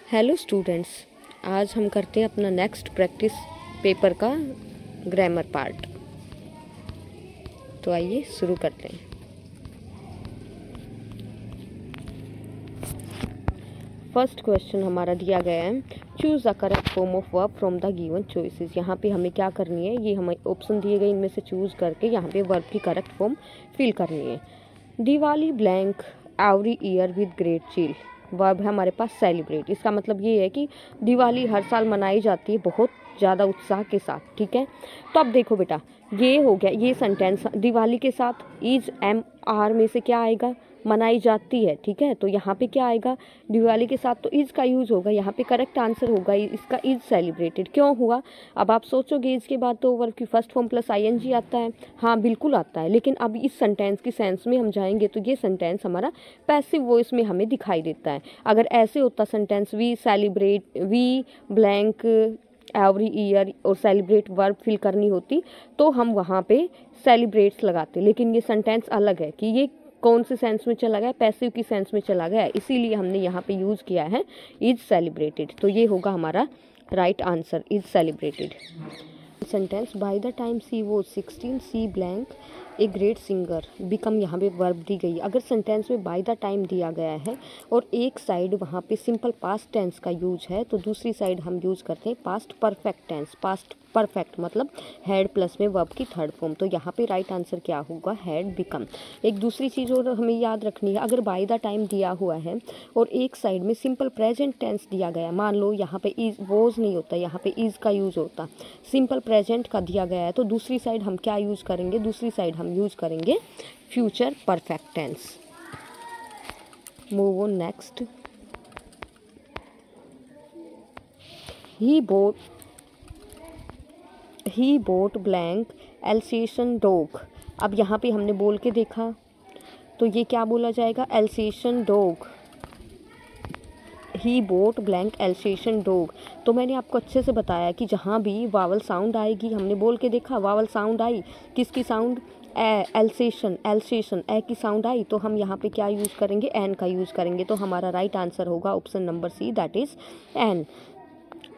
Hello students, आज हम करते हैं अपना नेक्स्ट प्रैक्टिस पेपर का ग्रामर पार्ट। तो आइए शुरू करते हैं। फर्स्ट क्वेश्चन हमारा दिया गया है, choose the correct form of verb from the given choices. यहाँ पे हमें क्या करनी है, ये हमें ऑप्शन दिए गए, इनमें से चूज़ करके यहाँ पे वर्ब की करेक्ट फॉर्म फिल करनी है। Diwali blank every year with great chill. Verb है हमारे पास सेलिब्रेट। इसका मतलब ये है कि दिवाली हर साल मनाई जाती है बहुत ज़्यादा उत्साह के साथ। ठीक है, तो अब देखो बेटा, ये हो गया ये सेंटेंस। दिवाली के साथ इज एम आर में से क्या आएगा, मनाई जाती है। ठीक है, तो यहाँ पे क्या आएगा, दिवाली के साथ तो इज का यूज होगा। यहाँ पे करेक्ट आंसर होगा इसका इज सेलिब्रेटेड। क्यों हुआ, अब आप सोचोगे इसके बाद तो वर्ब की फर्स्ट फॉर्म प्लस आईएनजी आता है। हाँ बिल्कुल आता है, लेकिन अब इस सेंटेंस की सेंस में हम जाएंगे तो ये सेंटेंस हमारा पैसिव वॉइस में हमें दिखाई देता है। अगर ऐसे होता sentence, we celebrate, we blank every year और सेलिब्रेट वर्ब फिल करनी होती तो हम वहाँ पे सेलिब्रेट्स लगाते। लेकिन ये सेंटेंस अलग है कि ये कौन से सेंस में चला गया, पैसिव की सेंस में चला गया, इसीलिए हमने यहाँ पे यूज़ किया है इज सेलिब्रेटेड। तो ये होगा हमारा right answer, is celebrated. Sentence, by the time she वो 16 she blank a great singer become, यहाँ पे वर्ब दी गई। अगर सेंटेंस में बाय द टाइम दिया गया है और एक साइड वहाँ पे सिंपल पास्ट टेंस का यूज है तो दूसरी साइड हम यूज करते हैं past perfect tense. Past perfect मतलब हैड प्लस में वर्ब की थर्ड फॉर्म। तो यहाँ पे राइट आंसर क्या होगा, हैड बिकम। एक दूसरी चीज़ और हमें याद रखनी है, अगर बाय द टाइम दिया हुआ है और एक साइड में सिंपल प्रेजेंट टेंस दिया गया, मान लो यहाँ पे इज वॉज नहीं होता, यहाँ पे इज का यूज होता, सिंपल प्रेजेंट का दिया गया है, तो दूसरी साइड हम क्या यूज करेंगे, दूसरी साइड हम यूज करेंगे future perfect tense. Move on next. He bought blank Alsatian dog. अब यहाँ पे हमने बोल के देखा तो ये क्या बोला जाएगा, एल्सेशन डॉग। ही बोट ब्लैंक एल्सेशन डॉग। तो मैंने आपको अच्छे से बताया कि जहाँ भी वावल साउंड आएगी, हमने बोल के देखा वावल साउंड आई, किसकी साउंड, एल्सेशन, एल्सेशन ए की साउंड आई, तो हम यहाँ पे क्या यूज़ करेंगे, एन का यूज़ करेंगे। तो हमारा राइट आंसर होगा option number C, that is an.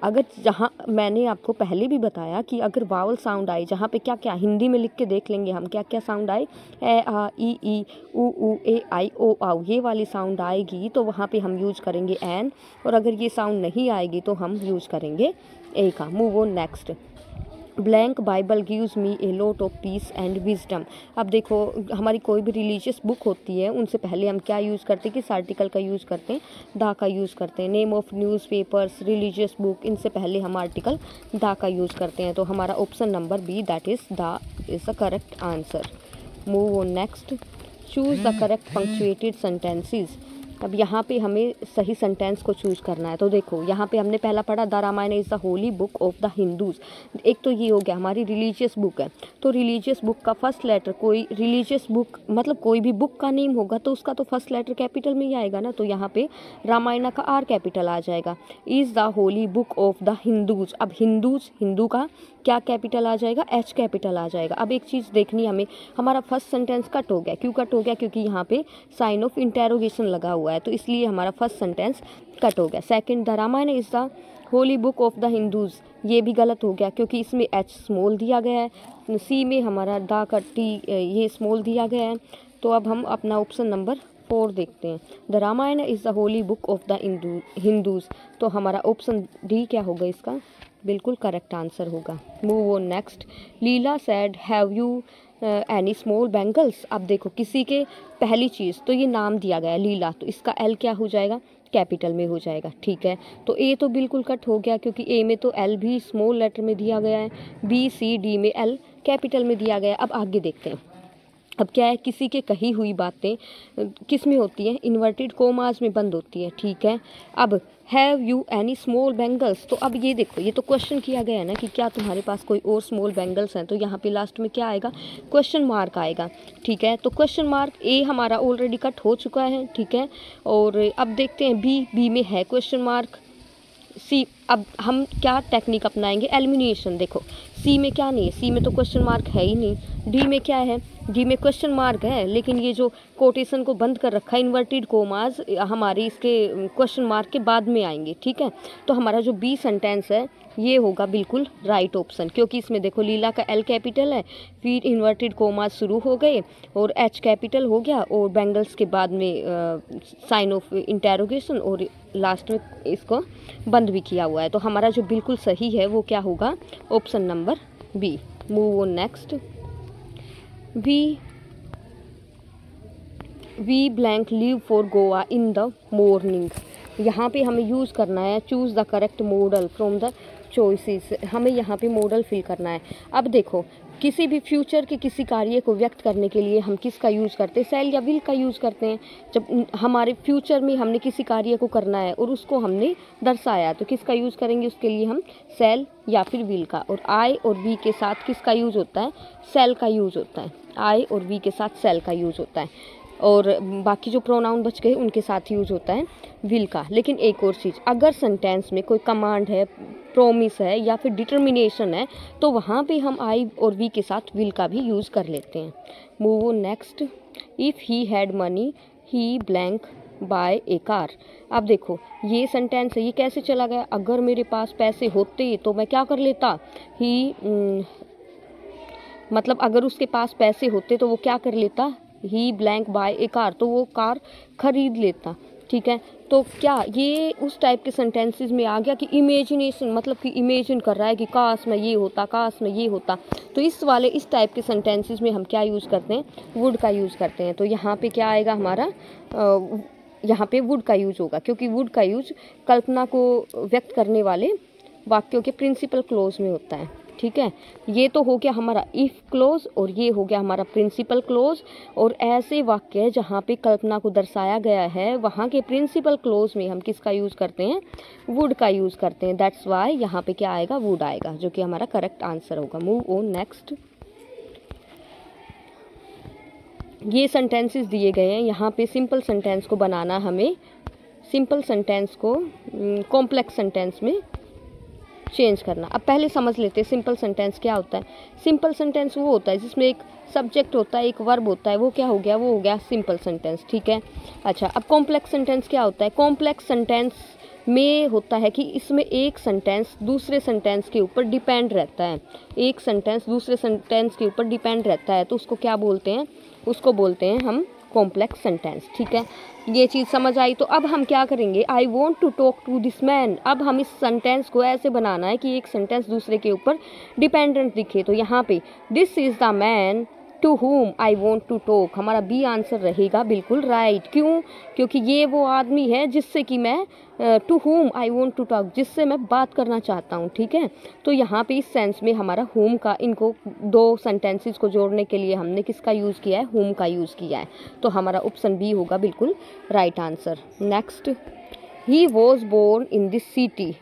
अगर जहाँ मैंने आपको पहले भी बताया कि अगर वावल साउंड आए, जहाँ पे क्या क्या हिंदी में लिख के देख लेंगे हम, क्या क्या साउंड आए, ए आ ई ऊ ए आई ओ आउ, ये वाली साउंड आएगी तो वहाँ पे हम यूज करेंगे एन, और अगर ये साउंड नहीं आएगी तो हम यूज करेंगे ए का। Move on next. Blank Bible gives me a lot of peace and wisdom. अब देखो, हमारी कोई भी रिलीजियस बुक होती है उनसे पहले हम क्या यूज़ करते हैं, किस आर्टिकल का यूज़ करते हैं, दा का यूज़ करते हैं। Name of newspapers, religious book, इनसे पहले हम आर्टिकल दा का यूज़ करते हैं। तो हमारा option number B, that is the, is the correct answer. Move on next. Choose the correct punctuated sentences. अब यहाँ पे हमें सही सेंटेंस को चूज़ करना है। तो देखो, यहाँ पे हमने पहला पढ़ा, the Ramayan is the holy book of the Hindus. एक तो ये हो गया हमारी रिलीजियस बुक है, तो रिलीजियस बुक का फर्स्ट लेटर, कोई रिलीजियस बुक मतलब कोई भी बुक का नेम होगा तो उसका तो फर्स्ट लेटर कैपिटल में ही आएगा ना, तो यहाँ पे रामायण का आर कैपिटल आ जाएगा। Is the holy book of the Hindus. अब हिंदूज़, हिंदू का क्या कैपिटल आ जाएगा, एच कैपिटल आ जाएगा। अब एक चीज़ देखनी हमें, हमारा फर्स्ट सेंटेंस कट हो गया। क्यों कट हो गया, क्योंकि यहाँ पे साइन ऑफ इंटेरोगेशन लगा हुआ है, तो इसलिए हमारा फर्स्ट सेंटेंस कट हो गया। Second, the Ramayan is the holy book of the Hindus, ये भी गलत हो गया क्योंकि इसमें एच स्मॉल दिया गया है, सी में हमारा दा का टी ये स्मॉल दिया गया है। तो अब हम अपना ऑप्शन नंबर 4 देखते हैं, the Ramayan is the holy book of the Hindus. तो हमारा ऑप्शन डी क्या होगा, इसका बिल्कुल करेक्ट आंसर होगा। Move on next. Leela said have you any small bangles. अब देखो, किसी के पहली चीज़ तो ये नाम दिया गया है लीला, तो इसका एल क्या हो जाएगा, कैपिटल में हो जाएगा। ठीक है, तो ए तो बिल्कुल कट हो गया क्योंकि ए में तो एल भी स्मॉल लेटर में दिया गया है, बी सी डी में एल कैपिटल में दिया गया है। अब आगे देखते हैं, अब क्या है, किसी के कही हुई बातें किस में होती हैं, इन्वर्टेड कोमास में बंद होती है। ठीक है, अब have you any small bangles, तो अब ये देखो, ये तो क्वेश्चन किया गया है ना कि क्या तुम्हारे पास कोई और स्मॉल बैंगल्स हैं, तो यहाँ पे लास्ट में क्या आएगा, क्वेश्चन मार्क आएगा। ठीक है, तो क्वेश्चन मार्क ए हमारा ऑलरेडी कट हो चुका है। ठीक है, और अब देखते हैं बी में है क्वेश्चन मार्क, सी। अब हम क्या टेक्निक अपनाएंगे, एलिमिनेशन। देखो सी में क्या नहीं है, सी में तो क्वेश्चन मार्क है ही नहीं, डी में क्या है, डी में क्वेश्चन मार्क है, लेकिन ये जो कोटेशन को बंद कर रखा है इन्वर्टेड कोमास हमारे इसके क्वेश्चन मार्क के बाद में आएंगे, ठीक है। तो हमारा जो बी सेंटेंस है ये होगा बिल्कुल राइट ऑप्शन, क्योंकि इसमें देखो लीला का एल कैपिटल है, फिर इन्वर्टेड कोमास शुरू हो गए और एच कैपिटल हो गया और बैंगल्स के बाद में साइन ऑफ इंटेरोगेशन और लास्ट में इसको बंद भी किया हुआ है। तो हमारा जो बिल्कुल सही है वो क्या होगा, option number B. Move on next. We blank leave for Goa in the morning. यहाँ पे हमें यूज़ करना है choose the correct modal from the choices, हमें यहाँ पे मॉडल फिल करना है। अब देखो किसी भी फ्यूचर के किसी कार्य को व्यक्त करने के लिए हम किसका यूज़ करते हैं, सेल या विल का यूज़ करते हैं। जब हमारे फ्यूचर में हमने किसी कार्य को करना है और उसको हमने दर्शाया तो किसका यूज़ करेंगे, उसके लिए हम सेल या फिर विल का। और आई और वी के साथ किसका यूज़ होता है, सेल का यूज़ होता है। आई और वी के साथ सेल का यूज़ होता है और बाकी जो प्रोनाउन बच गए उनके साथ यूज होता है विल का। लेकिन एक और चीज़, अगर सेंटेंस में कोई कमांड है, प्रोमिस है या फिर डिटर्मिनेशन है तो वहाँ पे हम आई और वी के साथ विल का भी यूज़ कर लेते हैं। Move on next. If he had money he blank buy a car. अब देखो ये सेंटेंस है, ये कैसे चला गया, अगर मेरे पास पैसे होते तो मैं क्या कर लेता, ही मतलब अगर उसके पास पैसे होते तो वो क्या कर लेता, ही ब्लैंक बाय ए कार, तो वो कार खरीद लेता, ठीक है। तो क्या ये उस टाइप के सेंटेंसेस में आ गया कि इमेजिनेशन, मतलब कि इमेजिन कर रहा है कि काश में ये होता, काश में ये होता। तो इस टाइप के सेंटेंसेस में हम क्या यूज़ करते हैं, वुड का यूज़ करते हैं। तो यहाँ पे क्या आएगा हमारा, यहाँ पे वुड का यूज़ होगा, क्योंकि वुड का यूज कल्पना को व्यक्त करने वाले वाक्यों के प्रिंसिपल क्लोज में होता है, ठीक है। ये तो हो गया हमारा इफ़ क्लोज और ये हो गया हमारा प्रिंसिपल क्लोज। और ऐसे वाक्य जहाँ पे कल्पना को दर्शाया गया है वहाँ के प्रिंसिपल क्लोज में हम किसका यूज़ करते हैं, वुड का यूज़ करते हैं। दैट्स वाई यहाँ पे क्या आएगा, वुड आएगा, जो कि हमारा करेक्ट आंसर होगा। Move on next. ये सेंटेंसेस दिए गए हैं, यहाँ पे सिंपल सेंटेंस को बनाना, हमें सिंपल सेंटेंस को कॉम्प्लेक्स सेंटेंस में चेंज करना। अब पहले समझ लेते हैं सिंपल सेंटेंस क्या होता है। सिंपल सेंटेंस वो होता है जिसमें एक सब्जेक्ट होता है, एक वर्ब होता है, वो क्या हो गया, वो हो गया सिंपल सेंटेंस, ठीक है। अच्छा, अब कॉम्प्लेक्स सेंटेंस क्या होता है, कॉम्प्लेक्स सेंटेंस में होता है कि इसमें एक सेंटेंस दूसरे सेंटेंस के ऊपर डिपेंड रहता है, एक सेंटेंस दूसरे सेंटेंस के ऊपर डिपेंड रहता है, तो उसको क्या बोलते हैं, उसको बोलते हैं हम कॉम्प्लेक्स सेंटेंस, ठीक है। ये चीज़ समझ आई। तो अब हम क्या करेंगे, I want to talk to this man. अब हम इस सेंटेंस को ऐसे बनाना है कि एक सेंटेंस दूसरे के ऊपर डिपेंडेंट दिखे। तो यहाँ पे this is the man to whom I want to talk, हमारा बी आंसर रहेगा बिल्कुल राइट। क्यों, क्योंकि ये वो आदमी है जिससे कि मैं to whom I want to talk, जिससे मैं बात करना चाहता हूँ, ठीक है। तो यहाँ पे इस सेंस में हमारा whom का, इनको दो सेंटेंसेस को जोड़ने के लिए हमने किसका यूज़ किया है, whom का यूज़ किया है। तो हमारा ऑप्शन बी होगा बिल्कुल right answer. Next, he was born in this city.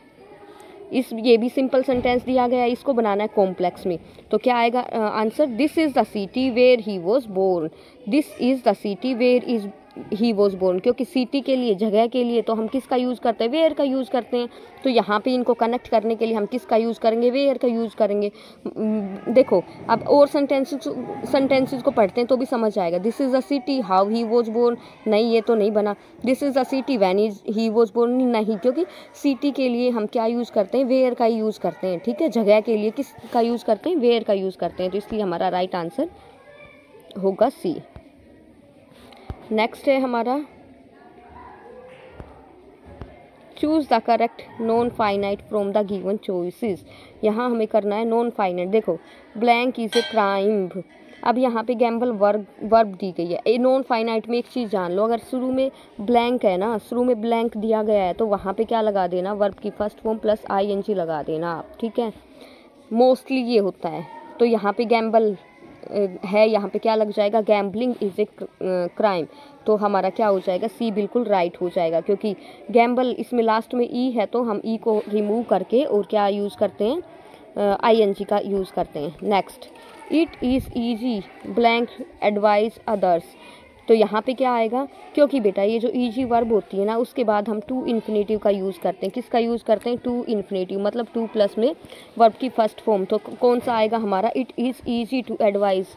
ये भी सिंपल सेंटेंस दिया गया है, इसको बनाना है कॉम्प्लेक्स में। तो क्या आएगा answer, this is the city where he was born. This is the city where is he was born, क्योंकि सिटी के लिए, जगह के लिए तो हम किसका यूज़ करते हैं, वेयर का यूज़ करते हैं। तो यहाँ पे इनको कनेक्ट करने के लिए हम किसका यूज़ करेंगे, वेयर का यूज़ करेंगे। देखो अब और सेंटेंसेस को पढ़ते हैं तो भी समझ आएगा। This is the city how he was born, नहीं ये तो नहीं बना। This is the city when is he was born, नहीं, क्योंकि सिटी के लिए हम क्या यूज़ करते हैं, वेयर का यूज़ करते हैं, ठीक है। जगह के लिए किस का यूज़ करते हैं, वेयर का यूज़ करते हैं। तो इसलिए हमारा राइट आंसर होगा सी। नेक्स्ट है हमारा choose the correct non finite from the given choices. यहाँ हमें करना है नॉन फाइनाइट। देखो ब्लैंक इज ए क्राइम। अब यहाँ पे गैम्बल वर्ब दी गई है। ए नॉन फाइनाइट में एक चीज़ जान लो, अगर शुरू में ब्लैंक है ना, शुरू में ब्लैंक दिया गया है तो वहाँ पे क्या लगा देना, वर्ब की फर्स्ट फॉर्म प्लस ING लगा देना आप, ठीक है। मोस्टली ये होता है। तो यहाँ पे गैम्बल है, यहाँ पे क्या लग जाएगा, गैम्बलिंग इज़ ए क्राइम। तो हमारा क्या हो जाएगा, सी बिल्कुल राइट हो जाएगा, क्योंकि गैम्बल इसमें लास्ट में ई है तो हम ई को रिमूव करके और क्या यूज़ करते हैं, ING का यूज़ करते हैं। Next, it is easy blank advice others. तो यहाँ पे क्या आएगा, क्योंकि बेटा ये जो ईजी वर्ब होती है ना उसके बाद हम टू इन्फिनेटिव का यूज़ करते हैं। किसका यूज़ करते हैं, टू इन्फिनेटिव, मतलब टू प्लस में वर्ब की फर्स्ट फॉर्म। तो कौन सा आएगा हमारा, it is easy to advise.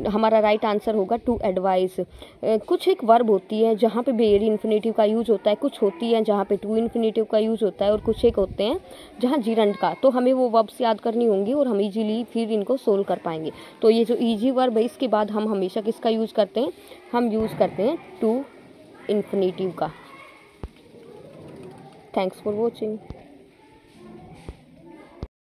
हमारा राइट आंसर होगा टू एडवाइस। कुछ एक वर्ब होती है जहाँ पे वेरी इन्फिनेटिव का यूज होता है, कुछ होती है जहाँ पे टू इन्फिनेटिव का यूज होता है, और कुछ एक होते हैं जहाँ जीरंड का। तो हमें वो वर्ब्स याद करनी होंगी और हम इजीली फिर इनको सोल्व कर पाएंगे। तो ये जो इजी वर्ब है इसके बाद हम हमेशा किसका यूज करते हैं, हम यूज करते हैं टू इन्फिनेटिव का। Thanks for watching.